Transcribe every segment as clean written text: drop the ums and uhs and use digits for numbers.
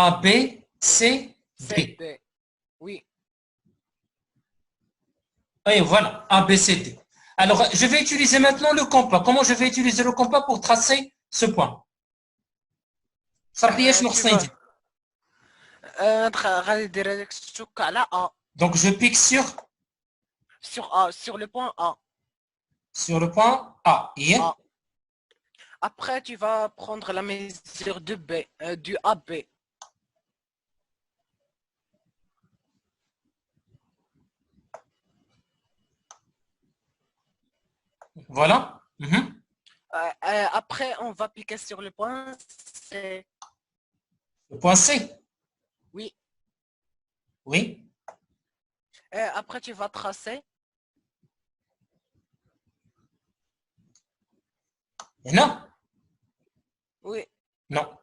A, B, C, C, D. D. Oui. Et voilà, A, B, C, D. Alors, je vais utiliser maintenant le compas. Comment je vais utiliser le compas pour tracer ce point? صرح لي شنو Tu خصني vas ندير. غادي دير هذاك الشوك على A. Donc, je pique Sur A, sur le point A. sur le point A. Yeah. A. Après, tu vas prendre la mesure de B, du AB. Voilà. Mhm. Après, on va piquer sur le point C. Le point C. Oui. Oui. Après, tu vas tracer. Et non. Oui. Non.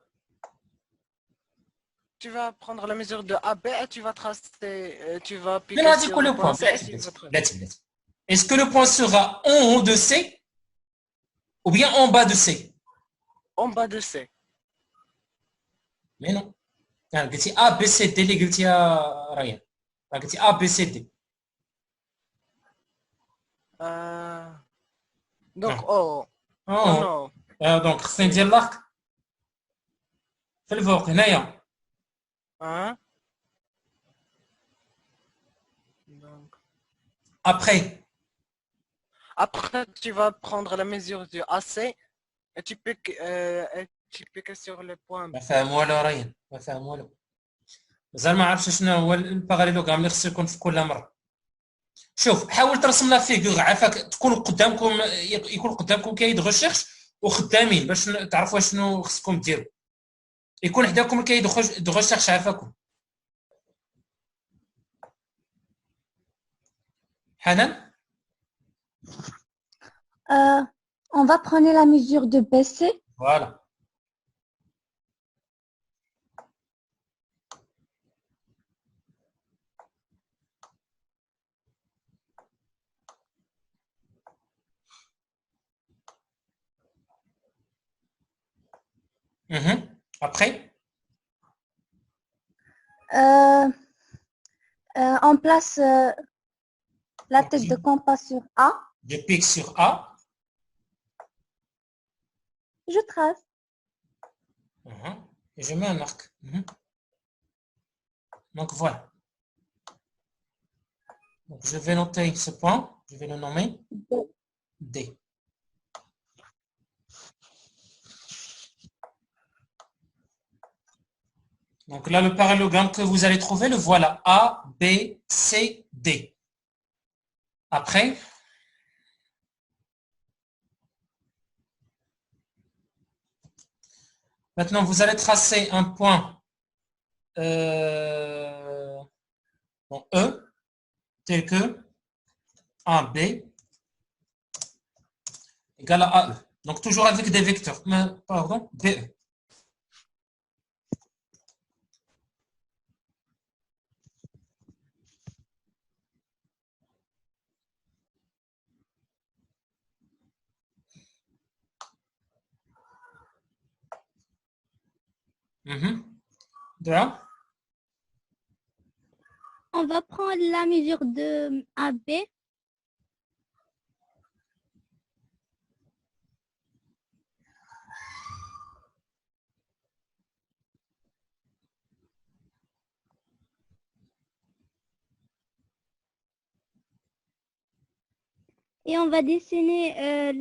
Tu vas prendre la mesure de AB et tu vas tracer. Tu vas Mais non, piquer dis sur quoi le le point? point C et tu vas tracer. Est-ce que le point sera en haut de C ou bien en bas de C? En bas de C. Mais non. يعني قلتي A B C D اللي قلتيها ريان. قلتي A B C D. Donc, oh. Oh اه non. دونك خصني Oui. ندير لاك في الفوق هنايا. Hein? Donc. Après. Après, tu vas prendre la mesure du AC et tu piques sur le point B. ما فاهم والو ريان ما فاهم والو. مازال ما عرفتش شنو هو الباراليلوغرام اللي خصو يكون في كل مره. شوف حاول ترسم لا فيغور عافاك تكون قدامكم يكون قدامكم كايد غوشيرش وخدامين باش تعرفوا شنو خصكم ديروا. يكون حداكم الكايد دو غوشيرش عافاكم. حنان. On va prendre la mesure de BC. Voilà. Après, On place la tête de compas sur A. je pique sur A. Je trace. Et je mets un arc. Donc voilà. Donc, je vais noter ce point. Je vais le nommer D. Donc là, le parallélogramme que vous allez trouver, le voilà. A, B, C, D. Après, maintenant, vous allez tracer un point en E, tel que AB égale à AE. Donc toujours avec des vecteurs. Pardon, BE. De là. On va prendre la mesure de AB. Et on va dessiner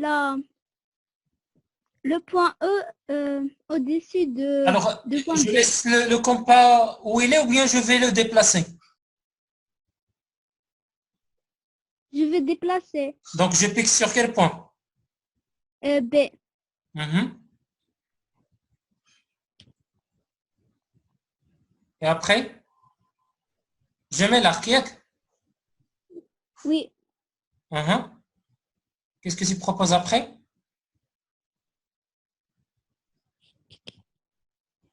le point E au-dessus de. Alors, de point je B. laisse le compas où il est ou bien je vais le déplacer. Je vais déplacer. Donc, je pique sur quel point? B. Et après, je mets l'arc. Oui. Qu'est-ce que tu proposes après?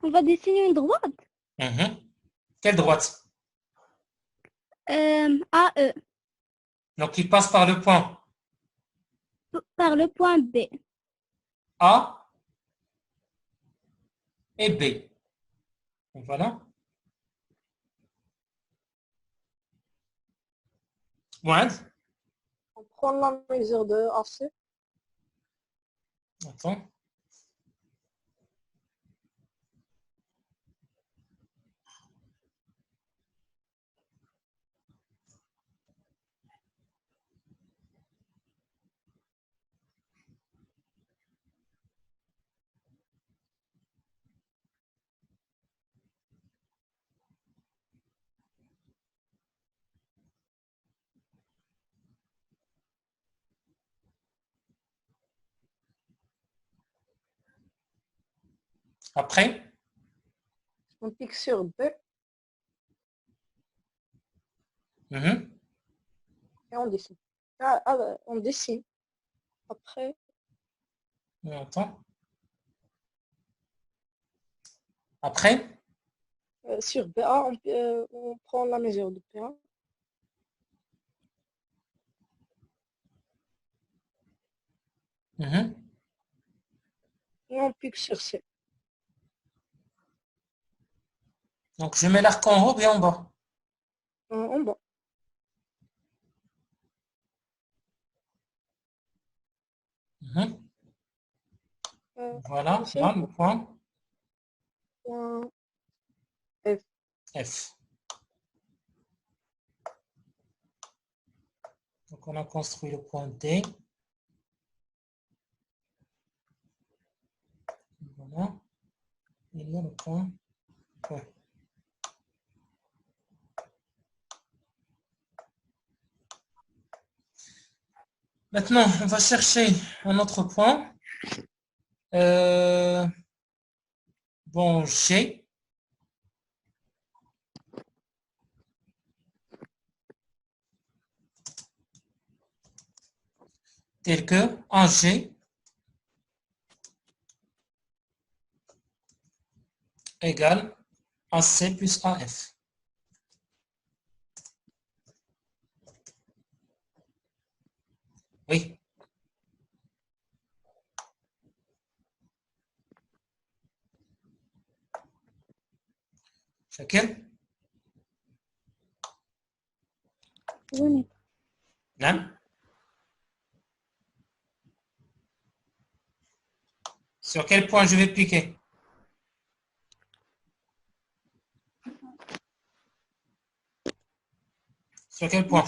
On va dessiner une droite. Quelle droite? AE. Donc, il passe par le point Par le point B. A et B. Voilà. Mohamed, On prend la mesure de AC. attends. Après, On pique sur B mhm, et on dessine. On dessine. Après, attends. Après, sur BA, on prend la mesure de BA. mhm. Et on pique sur C. Donc je mets l'arc en haut et en bas. En bas. Mhm. Euh, Voilà, c'est là le point point F. F. Donc on a construit le point D. Voilà. Il y a le point E. Maintenant, on va chercher un autre point. Bon, G. Tel que un G égale AC plus AF. Oui. شكل؟ Oui. نعم. Sur quel point je vais piquer? Sur quel point?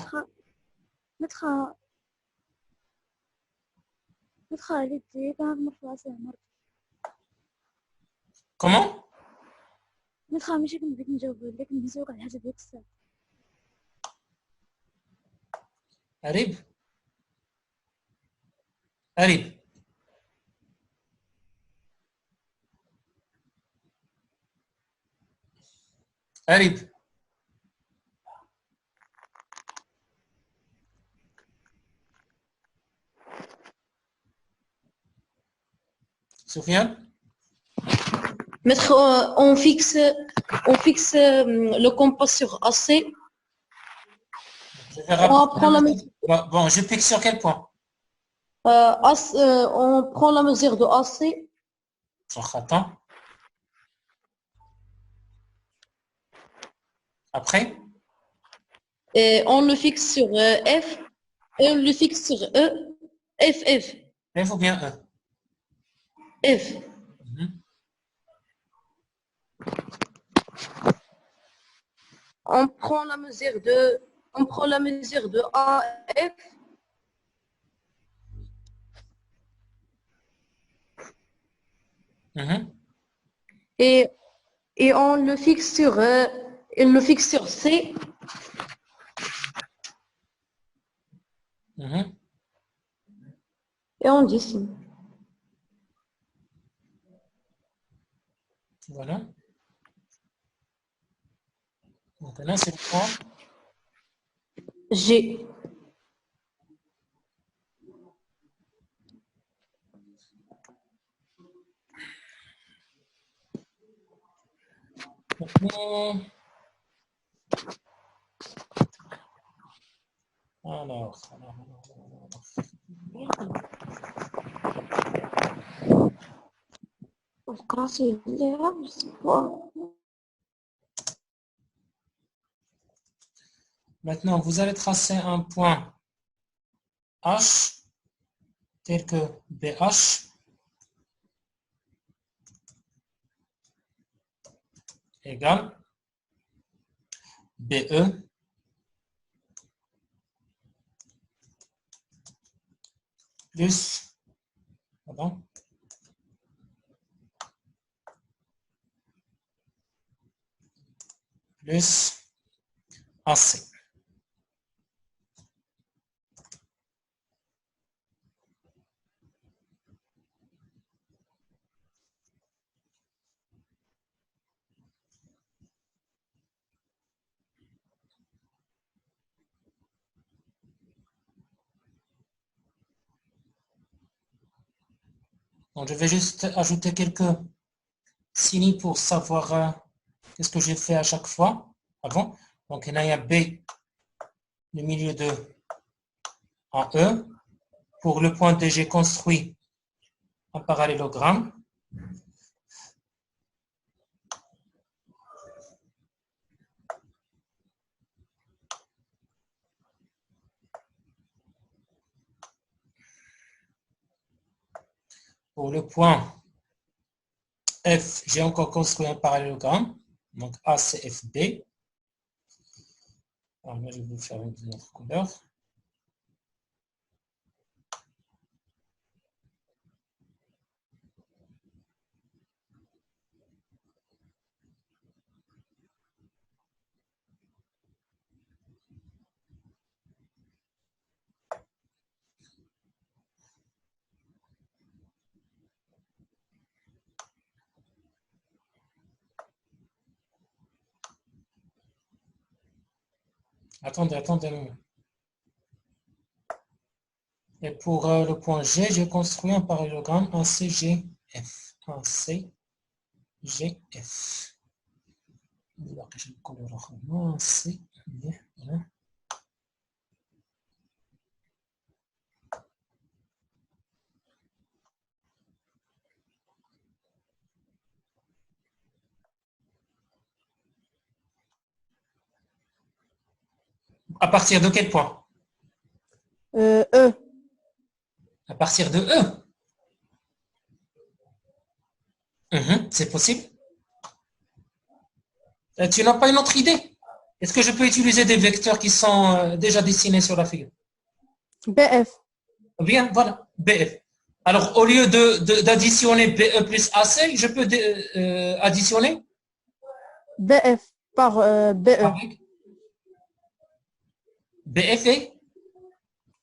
mettre على يدي كانت مرفوعة مرة. Comment? مدخل ماشي كنت بديت نجاوب لك نسوق على حسب ديك الساعة. قريب. قريب. قريب. سفيان؟ Maître, on fixe le compas sur AC. Je vais On prend la mesure. Bon, je pique sur quel point? On prend la mesure de AC. Attends. Après? Et on le fixe sur F. Et on le fixe sur E. F. F ou bien E? F. Mhm. On prend la mesure de AF. Mhm. Et on le fixe sur C. Mhm. Et on dessine. Voilà. Maintenant, c'est le point G. Maintenant, alors. Quand c'est là, je sais pas. Maintenant, vous allez tracer un point H tel que BH égale BE plus, pardon, plus AC. Donc, je vais juste ajouter quelques signes pour savoir qu'est-ce que j'ai fait à chaque fois avant. Donc, il y a B, le milieu de AE. Pour le point D, j'ai construit un parallélogramme. Pour le point F, j'ai encore construit un parallélogramme. Donc ACFB. Alors là, je vais faire une autre couleur. Attendez. Et pour le point G, j'ai construit un parallélogramme, un CGF. Un CGF. Un CGF. À partir de quel point? E. À partir de E. C'est possible. Tu n'as pas une autre idée? Est-ce que je peux utiliser des vecteurs qui sont déjà dessinés sur la figure? BF. Bien, voilà, BF. Alors, au lieu d'additionner BE plus AC, je peux additionner BF par BE. avec BF et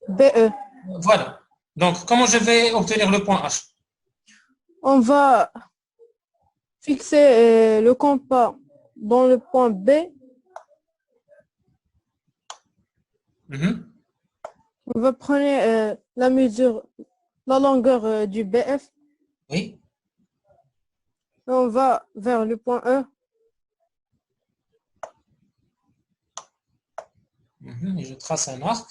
BE. voilà. Donc, comment je vais obtenir le point H? On va fixer le compas dans le point B. On va prendre la mesure, la longueur du BF. Oui. Et on va vers le point E. Et je trace un arc.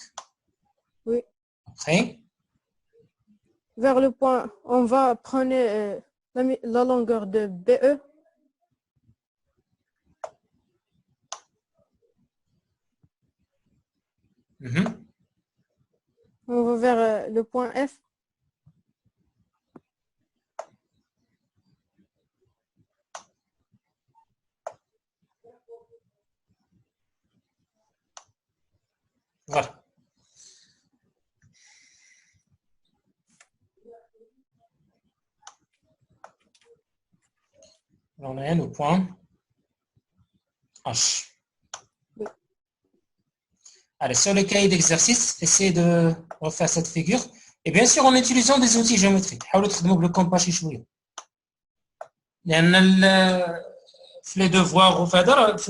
Oui. Après. Vers le point, on va prendre la longueur de BE. On va vers le point F. Voilà. On est au point H. Oui. Allez, sur le cahier d'exercice, essayez de refaire cette figure. Et bien sûr, en utilisant des outils géométriques. حاولوا تخدموا بالكومباس شي شوية. لأن les devoirs ou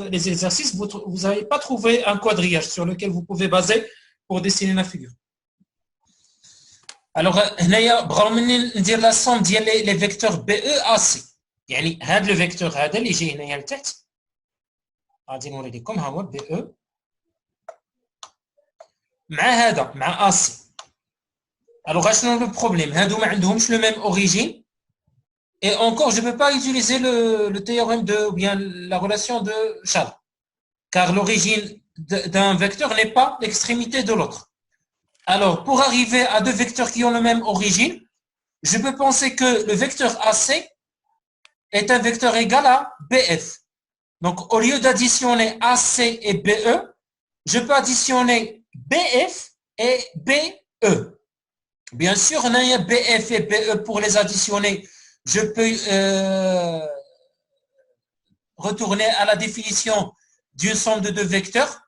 les exercices, vous n'avez pas trouvé un quadrillage sur lequel vous pouvez baser pour dessiner la figure. Alors, هنايا بغاو مني ندير la somme ديال les vecteurs BE AC. يعني هذا le vecteur هذا اللي جاي هنايا لتحت غادي نوري لكم ها هو BE مع هذا مع AC. Alors, شنو le problème? هادو ما عندهمش le même origine. Et encore, je ne peux pas utiliser le théorème ou bien la relation de Charles. Car l'origine d'un vecteur n'est pas l'extrémité de l'autre. Alors, pour arriver à deux vecteurs qui ont la même origine, je peux penser que le vecteur AC est un vecteur égal à BF. Donc, au lieu d'additionner AC et BE, je peux additionner BF et BE. Bien sûr, on a BF et BE pour les additionner. Je peux retourner à la définition d'une somme de deux vecteurs,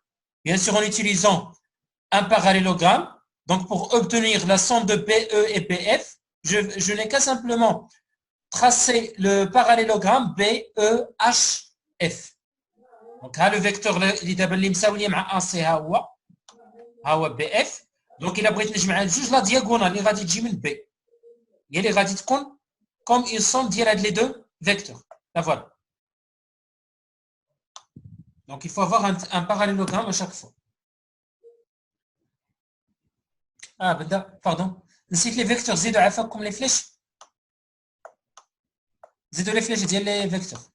bien sûr en utilisant un parallélogramme. Donc, pour obtenir la somme de BE et BF, je n'ai qu'à simplement tracer le parallélogramme BEHF. Donc, le vecteur اللي مساوي مع AC ها هو BF. Donc, il a بغيت نجمع جوج لا diagonale اللي غادي تجي من B. هي اللي غادي تكون comme une somme ديال هاد les deux vecteurs. La voilà. Donc, il faut avoir un parallélogramme à chaque fois. Ah, pardon. نسيت les vecteurs. زيدوا عفاكم les flèches. زيدوا les flèches ديال les vecteurs.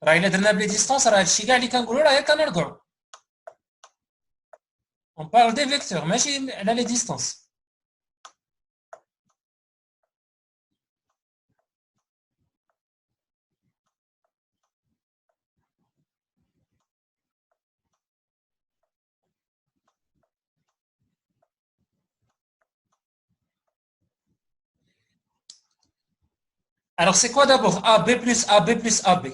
راه إلا درنا بلي ديستونس راه هادشي كاع اللي كنقولوا راه كنرجعوا. On parle des vecteurs ماشي على les distances. Alors, c'est quoi d'abord AB plus AB plus AB?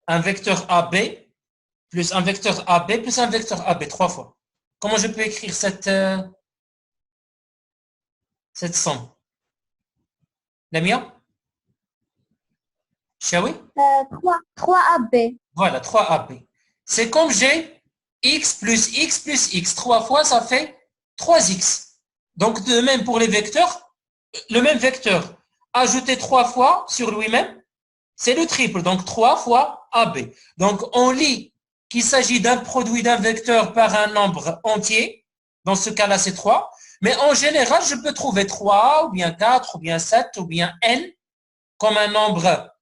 Un vecteur AB plus un vecteur AB plus un vecteur AB, 3 fois. Comment je peux écrire cette somme? Lamia? Chaoui? 3AB. Voilà, 3AB. C'est comme j'ai x plus x plus x. 3 fois, ça fait 3x. Donc, de même pour les vecteurs, le même vecteur ajouté 3 fois sur lui-même, c'est le triple. Donc, 3 fois AB. Donc, on lit qu'il s'agit d'un produit d'un vecteur par un nombre entier. Dans ce cas-là, c'est 3. Mais en général, je peux trouver 3, ou bien 4, ou bien 7, ou bien n, comme un nombre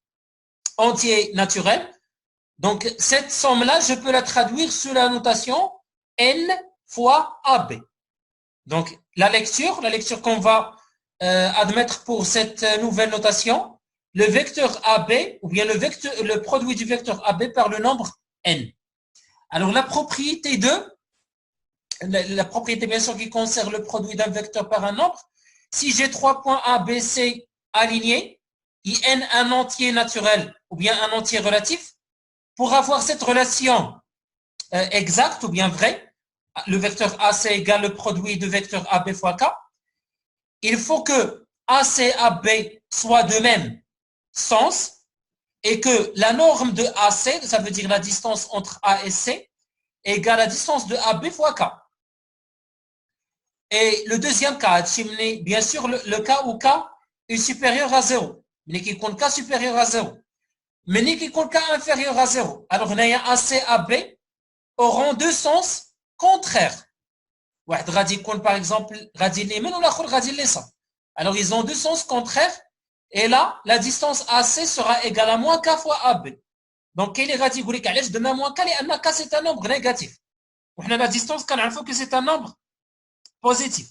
entier naturel. Donc, cette somme-là, je peux la traduire sous la notation n fois AB. Donc, la lecture qu'on va admettre pour cette nouvelle notation, le vecteur AB, ou bien le produit du vecteur AB par le nombre n. Alors, la propriété bien sûr qui concerne le produit d'un vecteur par un nombre, si j'ai 3 points A, B, C alignés, et n un entier naturel ou bien un entier relatif, pour avoir cette relation exacte ou bien vraie, le vecteur AC égale le produit de vecteur AB fois K, il faut que AC, AB soit de même sens et que la norme de AC, ça veut dire la distance entre A et C, égale la distance de AB fois K. Et le deuxième cas, bien sûr, le cas où K est supérieur à 0. Mais qui compte K supérieur à 0. Mais qui compte K inférieur à 0. Alors, on a AC, AB auront deux sens contraires. Par exemple, alors, ils ont deux sens contraires. Et là, la distance AC sera égale à moins K fois AB. Donc, il est dit de même moins K, K c'est un nombre négatif. La distance, il faut que c'est un nombre positif.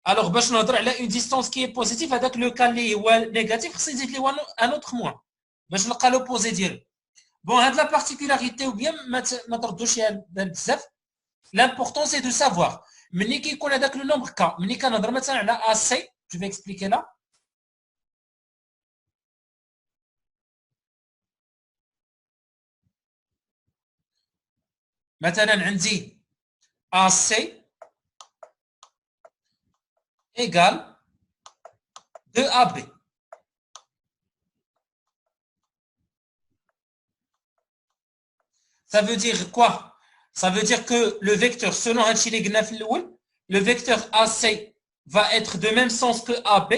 Alors, باش نهضر على une distance qui est positive, هذاك le cas اللي هو négatif, خص يزيد ليه un autre moins. باش نلقى l'opposé ديالو. Bon, هاد la particularité ou bien ما تردوش بزاف. L'important c'est de savoir. ملي كيكون هذاك le nombre K, ملي كنهضر مثلا على AC, je vais expliquer là. مثلا عندي AC égale 2AB. Ça veut dire quoi? Ça veut dire que le vecteur, selon le vecteur AC va être de même sens que AB.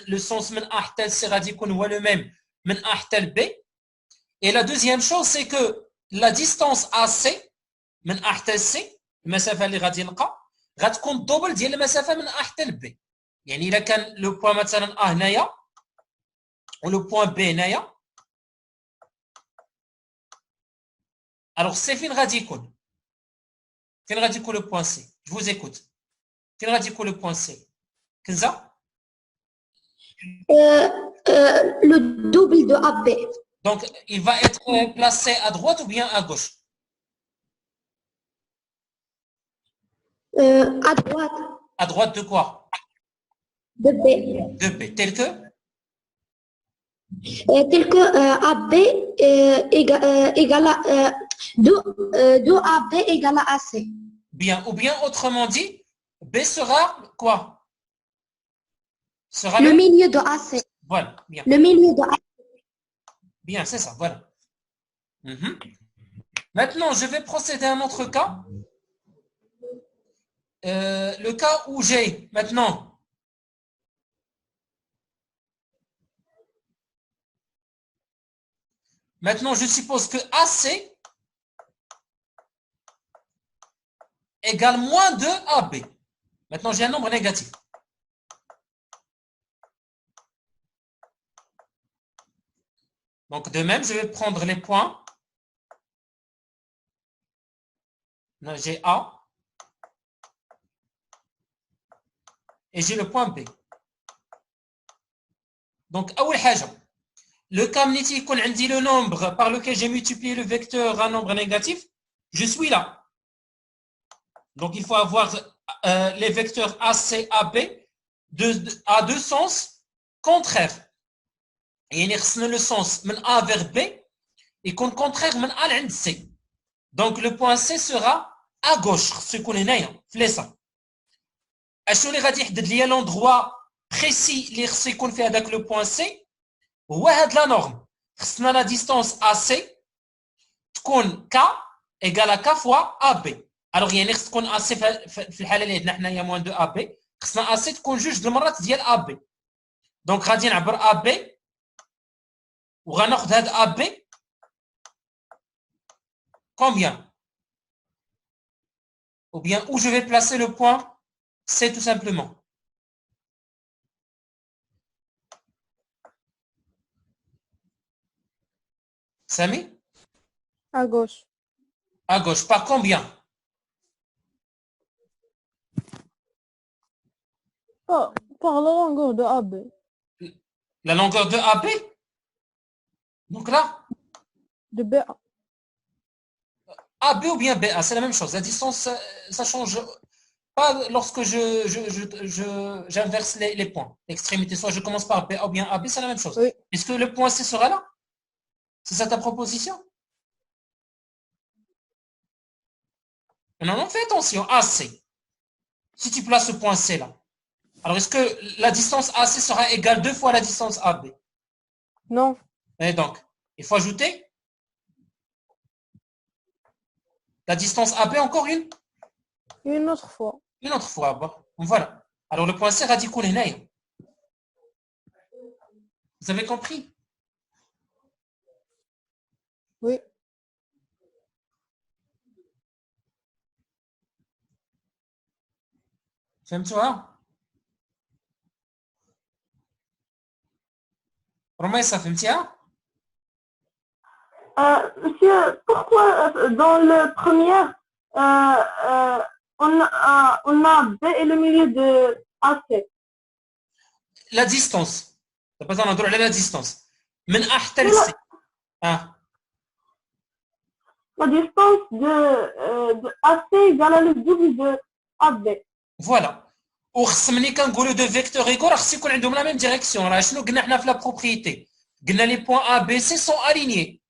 Le sens من A حتى C غادي يكون هو le même من A حتى B. Et la deuxième chose, c'est que la distance AC من A حتى C, المسافة اللي غادي نلقى غتكون الدوبل ديال المسافة من A حتى ل B. يعني الا كان لو بوان مثلا ا هنايا ولو بوان بي هنايا الوغ سي فين غادي يكون؟ فين غادي يكون لو بوان سي؟ جو فوز ايكوت. فين غادي يكون لو بوان سي؟ كنزه. Le double de AB. Donc il va être placé à droite ou bien à gauche? À droite À droite de quoi? de B. De B. Tel que Tel que AB égale à 2 AB égale à AC. bien. Ou bien autrement dit, B sera quoi? Sera Le milieu de AC. Voilà, bien. Le milieu de AC. Bien, c'est ça, voilà. Maintenant, je vais procéder à un autre cas. Le cas où j'ai maintenant je suppose que AC égale moins 2 AB. Maintenant, j'ai un nombre négatif. Donc, de même, je vais prendre les points. Là, j'ai A. Et j'ai le point B. Donc, أول حاجة, le cas ملي يكون عندي le nombre par lequel j'ai multiplié le vecteur un nombre négatif, je suis là. Donc, il faut avoir les vecteurs AC, AB à deux sens contraires. يعني خصنا le sens من A vers B يكون contraire من A لعند C. Donc, le point C sera à gauche. خصو يكون هنايا في اليسار. اشنو اللي غادي يحدد لي لوندغوا بريسي اللي خصو يكون فيه هذاك لو بوين سي؟ هو هاد لا نورم. خصنا لا ديستونس ا سي تكون ك ايكال ك فوا ا بي. الوغ يعني خص تكون ا سي في الحاله اللي عندنا حنايا موان دو ا بي، خصنا ا سي تكون جوج المرات ديال ا بي. دونك غادي نعبر ا بي وغناخذ هاد ا بي combien ou bien où je vais placer le point C tout simplement. Samy? À gauche. À gauche. Par combien? Par la longueur de AB. La longueur de AB? Donc là, De BA. AB ou bien BA, c'est la même chose. La distance, ça change pas lorsque j'inverse les points. L'extrémité, soit je commence par BA ou bien AB, c'est la même chose. Oui. Est-ce que le point C sera là? C'est ça ta proposition? Non, non, fais attention. AC. Si tu places ce point C là, alors est-ce que la distance AC sera égale 2 fois la distance AB? Non. Et donc, il faut ajouter la distance AB encore une? Une autre fois. Une autre fois. Bon, voilà. Alors le point C radical est naïf. Vous avez compris? Oui. فهمتوها؟ رميسة فهمتيها؟ Monsieur, pourquoi dans le premier, on a B et le milieu de AC? La distance. دابا تنهضروا على la distance. من A حتى ل C. La distance de AC égale le double de AB. Voilà. وخص ملي كنقولوا دو فيكتور ايكول خص يكون عندهم لا ميم ديريكسيون. راه شنو قلنا حنا في لا بروبريتي؟ قلنا لي بوين A B C سون الينيي.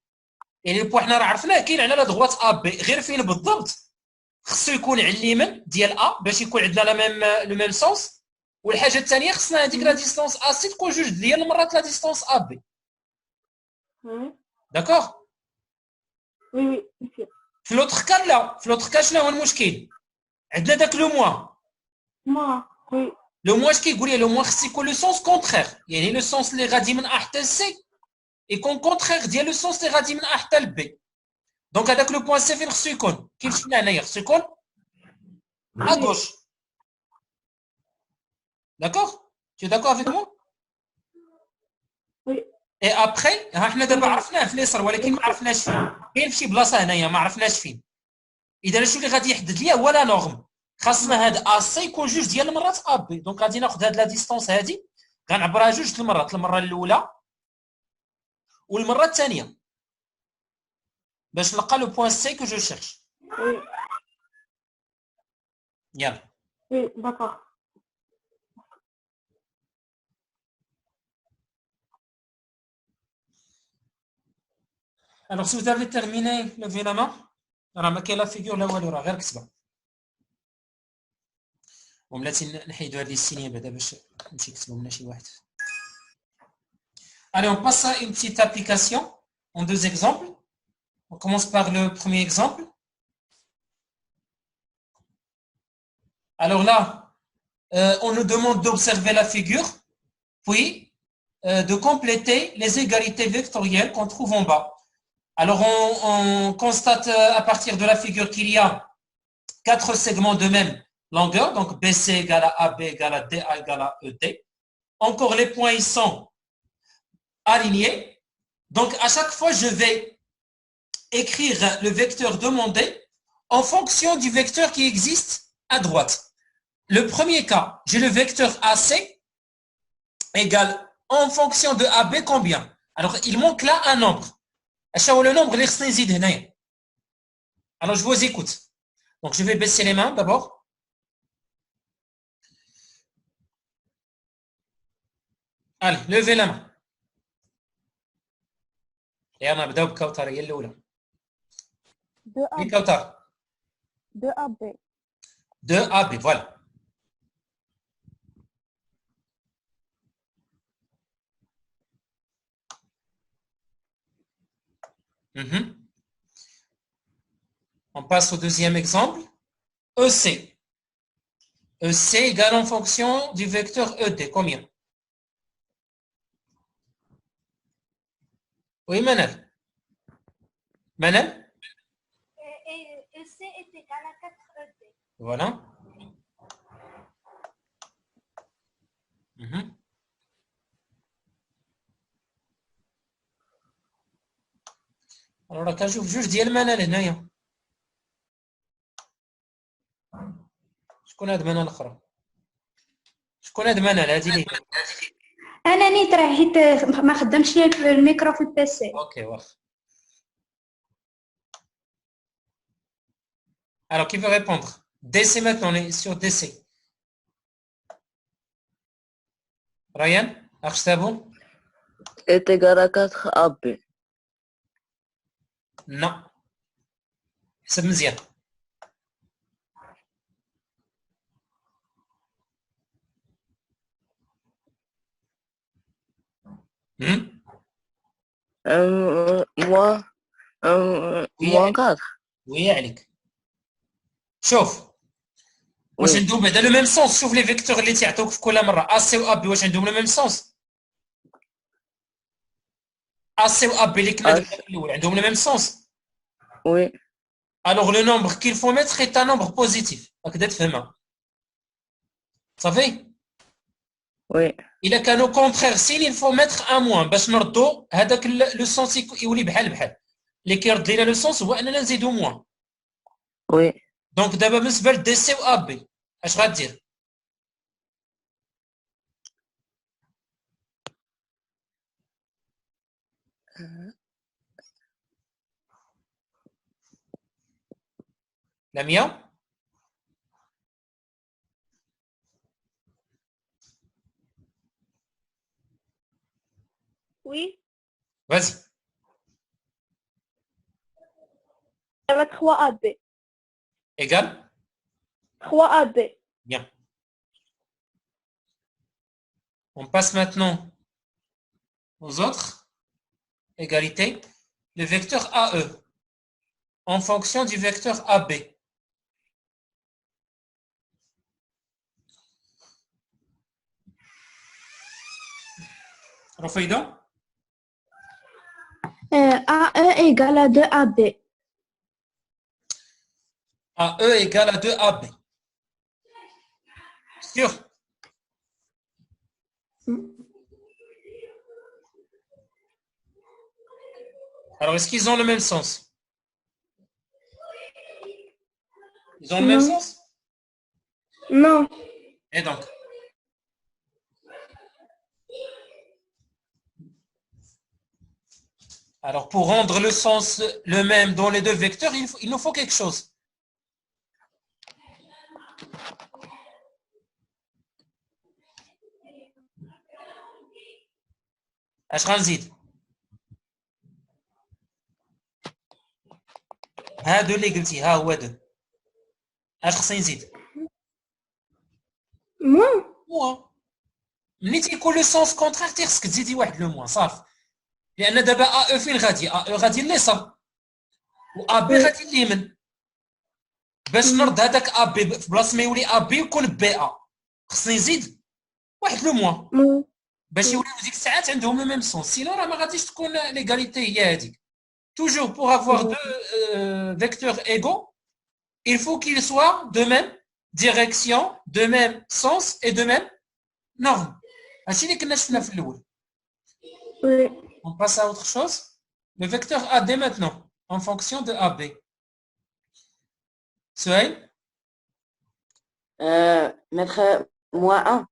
يعني البوين حنا راه عرفناه كاين على لا دغوات A B، غير فين بالضبط خصو يكون على اليمين ديال A باش يكون عندنا لا ميم لو ميم سونس. والحاجه الثانيه خصنا هذيك لا ديستونس A C تكون جوج ديال المرات لا ديستونس A B. داكوغ؟ Oui, oui, monsieur. في لوتر كا لا، في لوتر كا شنو هو المشكل؟ عندنا داك لو موان. Moi, oui. لو موان اش كيقول لي؟ لو موان خص يكون لو سونس كونترير، يعني لو سونس اللي غادي من A حتى ل C يكون كونترير ديال لو سونس اللي غادي من A حتى ل B. دونك هذاك لو بوين سي فين خصو يكون؟ كيمشي لنا هنايا خصو يكون ا غوش. داكوغ؟ Tu es d'accord avec moi? Oui. Et après, احنا دابا عرفناه في اليسار ولكن ما عرفناش فين. كاين في شي بلاصه هنايا ما عرفناش فين. اذا شنو اللي غادي يحدد ليا هو لا نورم. خاصنا هاد اسي يكون جوج ديال المرات ابي. دونك غادي ناخذ هاد لا ديستونس هادي غنعبرها جوج المرات، المره الاولى والمره الثانيه باش نلقى لو بوين سي كو جو شيرش. Oui. يلا. Oui, d'accord. Alors si vous avez terminé, levez la main. راه ما كاين لا فيغور لا والو، راه غير كتبه. وملاتي نحيدو هذه السينيه بعدا باش نمشي نكتبهم لنا شي واحد. Allez, on passe à une petite application en deux exemples. On commence par le premier exemple. Alors là, on nous demande d'observer la figure, puis de compléter les égalités vectorielles qu'on trouve en bas. Alors, on constate à partir de la figure qu'il y a 4 segments de même longueur, donc BC égale à AB égale à DA égale à ED. Encore, les points, ils sont alignés. Donc, à chaque fois, je vais écrire le vecteur demandé en fonction du vecteur qui existe à droite. Le premier cas, j'ai le vecteur AC égale en fonction de AB combien? Alors, il manque là un nombre. Le nombre, alors je vous écoute. Donc, je vais baisser les mains d'abord. Allez, levez la main. Et on a بداو بكوثر هي الأولى. 2AB. كوثر. 2AB. 2AB, voilà. On passe au deuxième exemple. EC. EC égale en fonction du vecteur ED. Combien? Oui, Manel. Manel? EC est égal à 4ED. Voilà. Alors, كنشوف جوج ديال المنال هنايا. شكون هاد منال الاخرى؟ شكون هاد منال هادي اللي هي؟ انا نيت راه حيت ما خدامش لي الميكرو في البيسي. اوكي واخ. Alors, qui veut répondre? DC maintenant, on est sur DC. Ryan, Archtabou? est égal à 4AB. Non. حسب مزيان. moins 4. Oui, عليك. شوف واش عندهم بعدا لو ميم سونس. شوف لي فيكتور اللي تيعطوك في كل مره ا سي و ا بي واش عندهم لو ميم سونس. ا سي و ا بي اللي كنا درنا في الاول عندهم لو ميم سونس. Oui. Alors le nombre qu'il faut mettre est un nombre positif. هكذا تفهمها. صافي. Oui. إلا كانوا كونترير سين il faut mettre un moins باش نردوا هذاك لو سونس يولي بحال بحال. اللي كيرد لينا لو سونس هو اننا نزيدو موان. Oui. دونك دابا بالنسبه لدي سي و ا بي اش غادير؟ لميا؟ Oui. Vas-y. Ça va 3AB. Égal? 3AB. Bien. On passe maintenant aux autres égalités. Le vecteur AE en fonction du vecteur AB. Rafaïda? AE égale à 2AB. AE égale à 2AB. Sûr? Alors, est-ce qu'ils ont le même sens? Ils ont le même Non. sens? Non. Et donc? Alors, pour rendre le sens le même dans les deux vecteurs, il nous faut quelque chose. اش غنزيد؟ هادو اللي قلتي، ها هو هادو. اش خصني نزيد؟ Moi. موان. ملي تيكون لو سونس كونترير خصك تزيدي واحد لو موان صافي. لان دابا ا او فين غادي؟ ا او غادي لليسار و ا بي غادي لليمين. باش نرد هذاك ا بي في بلاصه ما يولي ا بي يكون بي ا، خصني نزيد واحد لو موان Moi. باش يوليو ديك الساعات عندهم لو ميم سونس. سينو راه ما غاديش تكون ليغاليتي هي هذيك. Toujours pour avoir deux vecteurs égaux, il faut qu'ils soient de même direction, de même sens et de même norme. هادشي اللي كنا شفنا في الأول. Oui. On passe à autre chose. Le vecteur AD maintenant, en fonction de AB. Suhail, Mettre -1.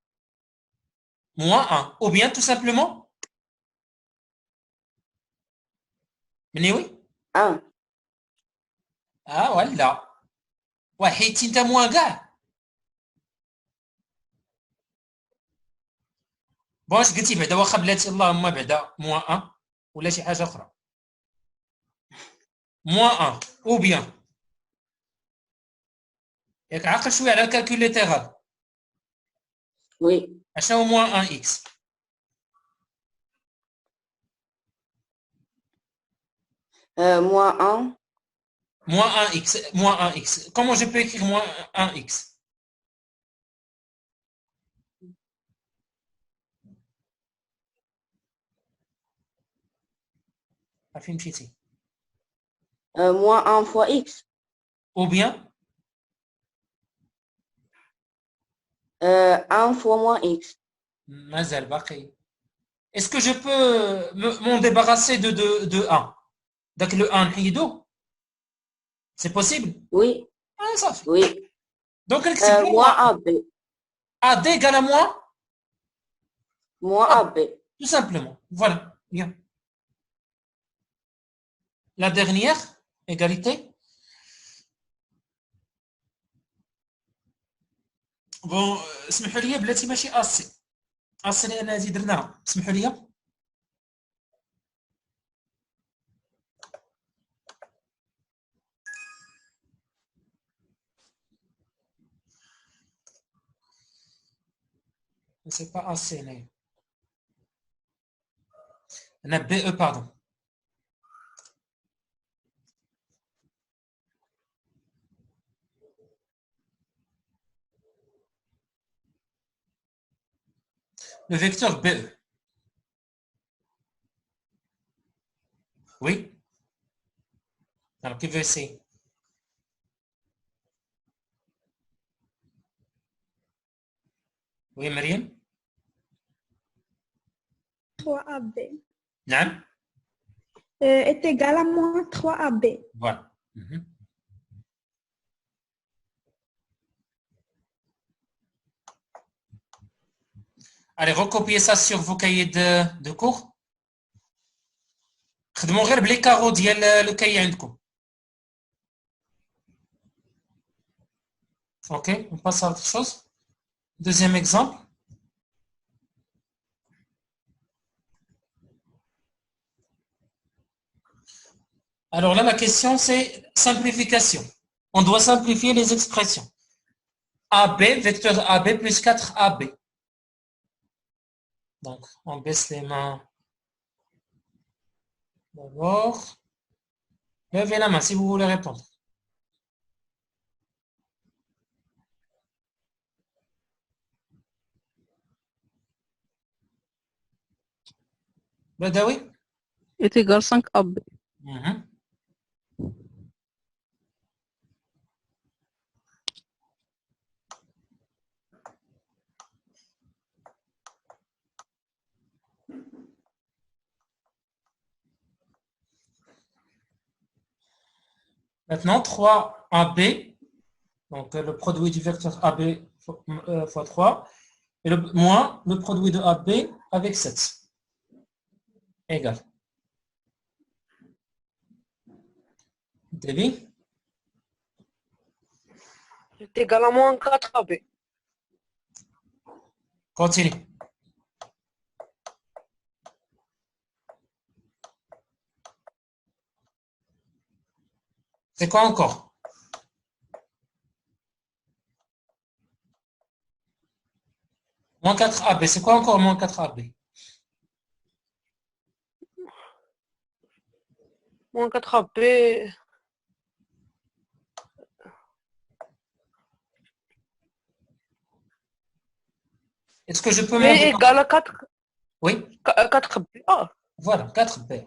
moins 1. Ou bien tout simplement, منيوي؟ 1. ولا. وحيدتي انت موان كاع. بون اش قلتي بعدا واخا بلاتي اللهم بعدا موان 1 ولا شي حاجه اخرى؟ موان 1 او بيان ياك عاقل شويه على الكالكوليتير. Oui. اشنو هو موان 1 اكس؟ -1. Moins 1x, moins 1x. Comment je peux écrire moins 1x? -1 fois x. Ou bien 1 fois moins x. مازال باقي. Est-ce que je peux m'en débarrasser de 1? Donc le 1 نحيدو. C'est possible? Oui. Ça fait. Oui. Donc نكتب Moins AB. AD égale à moins Moins AB. tout simplement. Voilà, bien. La dernière égalité. Bon, اسمحوا لي بلاتي ماشي اسي. اسي لان هذه درناها. اسمحوا لي. C'est pas assez, là. On a BE, pardon. Le vecteur BE. Oui. Alors, qui veut essayer? Oui, Mariam? 3AB Non? est égal à moins 3AB. Voilà. Mhm. Allez, recopiez ça sur vos cahiers de cours. خدموا غير بلي كارو ديال لو كاي عندكم. Ok, on passe à autre chose. Deuxième exemple. Alors là, la question, c'est simplification. On doit simplifier les expressions. AB, vecteur AB plus 4AB. Donc, on baisse les mains d'abord. Levez la main si vous voulez répondre. Badawi? est égal 5AB. Mhm. Maintenant, 3AB, donc le produit du vecteur AB fois 3, et moins le produit de AB avec 7, égal. David? est égal à moins 4AB. Continue. C'est quoi encore? Moins 4AB, c'est quoi encore moins 4AB? Moins 4AB. Est-ce que je peux Mais monter? égal à 4. Oui, 4B. Ah, voilà, 4B.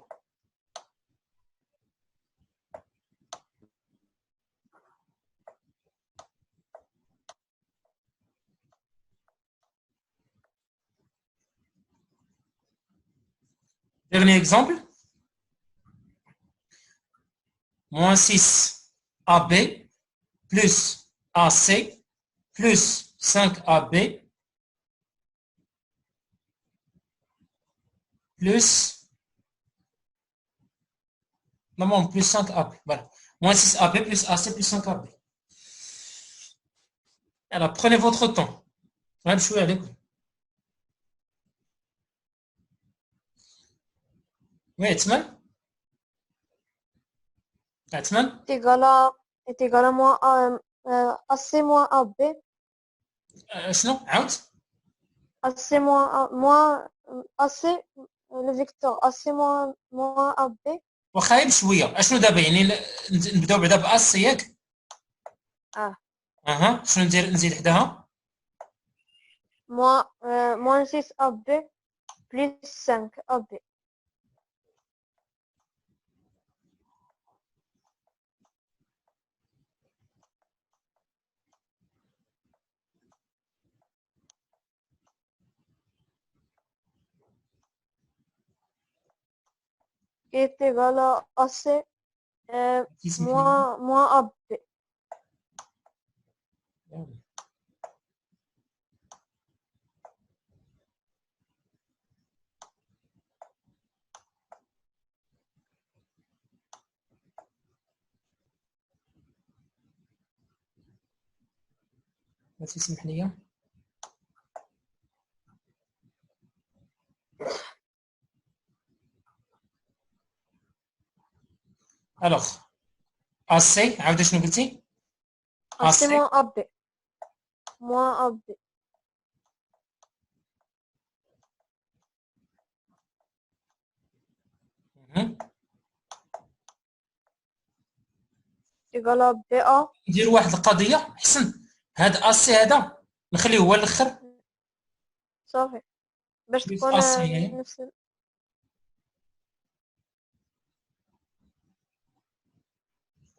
Dernier exemple. Moins 6AB plus AC plus 5AB plus... Non, plus 5AB. Voilà. Moins 6AB plus AC plus 5AB. Alors, prenez votre temps. Je suis à l'écoute. Oui, Etman? Etman? est égal à moins AC moins AB. شنو؟ عاود؟ AC moins AC, le vecteur AC moins AB. وخايب شويه اشنو دابا يعني نبداو بعدا باس ياك اها شنو ندير نزيد حداها moins 6 AB plus 5 AB. Qui est égal à AC moins AB. ما تسمح لي الوغ AC عاود شنو قلتي AC moins AB moins AB égal à BA. ندير واحد القضيه حسن هاد AC هذا نخليه هو الاخر صافي باش تكون نفس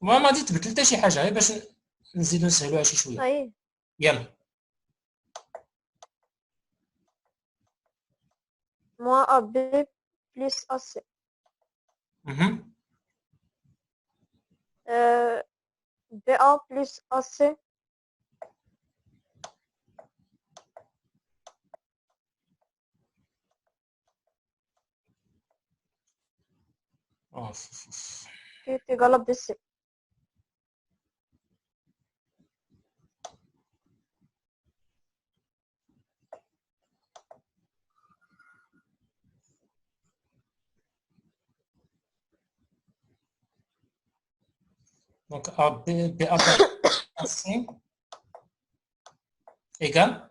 ما غادي تبدل حتى شي حاجه غير باش نزيدو نسهلوها شي شويه يلا moins AB plus AC. BA plus AC qui est égal à BC. Donc BA AC égale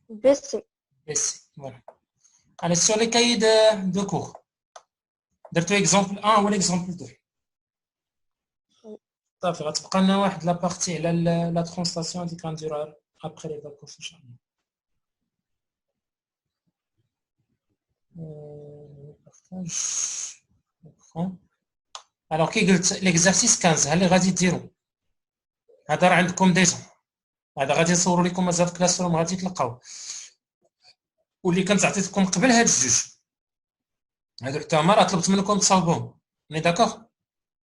BC. BC voilà. Allez sur les cahiers de cours درتو exemple 1 ولا exemple 2 صافي غتبقى لنا واحد لا بارتي على لا ترانسلاسيون اللي كنديروها ابخي لي فاكونس ان شاء الله بارطاج اكرون الوغ كي قلت ليكزارسيس 15 ها اللي غادي ديروا هذا راه عندكم ديجا هذا غادي نصوروا لكم مازال في كلاس روم غادي تلقاو واللي كنت عطيتكم قبل هاد الجوج هادو حتى هما راه طلبت منكم تصاوبوهم. On est d'accord?